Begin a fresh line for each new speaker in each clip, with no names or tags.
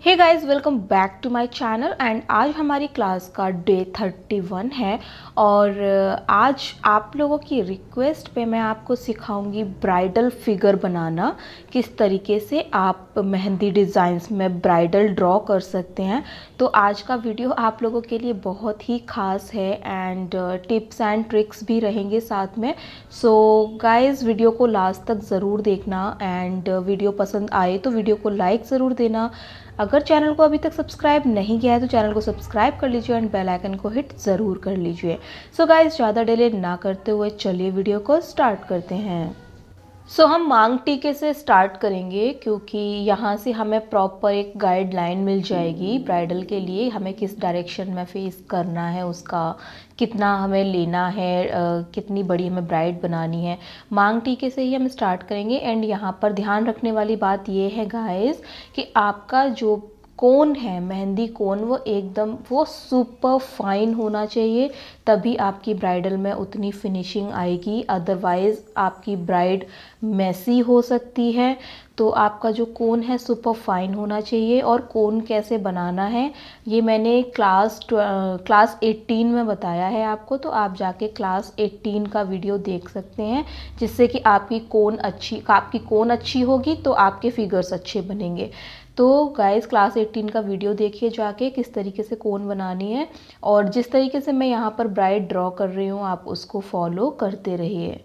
Hey guys, welcome back to my channel. And आज हमारी class का डे 31 है और आज आप लोगों की रिक्वेस्ट पे मैं आपको सिखाऊंगी ब्राइडल फिगर बनाना। किस तरीके से आप मेहंदी डिज़ाइंस में ब्राइडल ड्रॉ कर सकते हैं। तो आज का वीडियो आप लोगों के लिए बहुत ही ख़ास है एंड टिप्स एंड ट्रिक्स भी रहेंगे साथ में। सो गाइस, वीडियो को लास्ट तक ज़रूर देखना एंड वीडियो पसंद आए तो वीडियो को लाइक ज़रूर देना। अगर चैनल को अभी तक सब्सक्राइब नहीं किया है तो चैनल को सब्सक्राइब कर लीजिए एंड बेल आइकन को हिट ज़रूर कर लीजिए। सो गाइस, ज़्यादा डिले ना करते हुए चलिए वीडियो को स्टार्ट करते हैं। सो हम मांग टीके से स्टार्ट करेंगे क्योंकि यहाँ से हमें प्रॉपर एक गाइडलाइन मिल जाएगी ब्राइडल के लिए, हमें किस डायरेक्शन में फेस करना है, उसका कितना हमें लेना है, कितनी बड़ी हमें ब्राइड बनानी है। मांग टीके से ही हम स्टार्ट करेंगे। एंड यहाँ पर ध्यान रखने वाली बात ये है गाइस कि आपका जो कोन है, मेहंदी कोन, वो सुपर फाइन होना चाहिए, तभी आपकी ब्राइडल में उतनी फिनिशिंग आएगी। अदरवाइज़ आपकी ब्राइड मैसी हो सकती है। तो आपका जो कोन है सुपर फाइन होना चाहिए। और कोन कैसे बनाना है ये मैंने क्लास 18 में बताया है आपको, तो आप जाके क्लास 18 का वीडियो देख सकते हैं, जिससे कि आपकी कोन अच्छी होगी तो आपके फिगर्स अच्छे बनेंगे। तो गाइस, क्लास 18 का वीडियो देखिए जाके किस तरीके से कोन बनानी है, और जिस तरीके से मैं यहाँ पर ब्राइड ड्रॉ कर रही हूँ आप उसको फॉलो करते रहिए।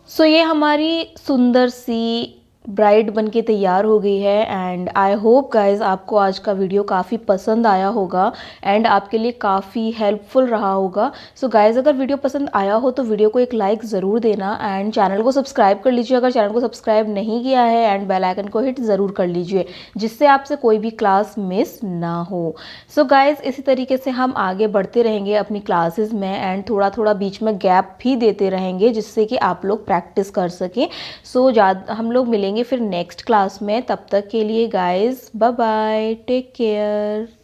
सो ये हमारी सुंदर सी ब्राइड बनके तैयार हो गई है। एंड आई होप गाइज आपको आज का वीडियो काफ़ी पसंद आया होगा एंड आपके लिए काफ़ी हेल्पफुल रहा होगा। सो गाइज अगर वीडियो पसंद आया हो तो वीडियो को एक लाइक ज़रूर देना एंड चैनल को सब्सक्राइब कर लीजिए अगर चैनल को सब्सक्राइब नहीं किया है, एंड बेल आइकन को हिट ज़रूर कर लीजिए जिससे आपसे कोई भी क्लास मिस ना हो। सो गाइज इसी तरीके से हम आगे बढ़ते रहेंगे अपनी क्लासेस में एंड थोड़ा थोड़ा बीच में गैप भी देते रहेंगे जिससे कि आप लोग प्रैक्टिस कर सकें। सो हम लोग मिलेंगे फिर नेक्स्ट क्लास में। तब तक के लिए guys bye bye, take care.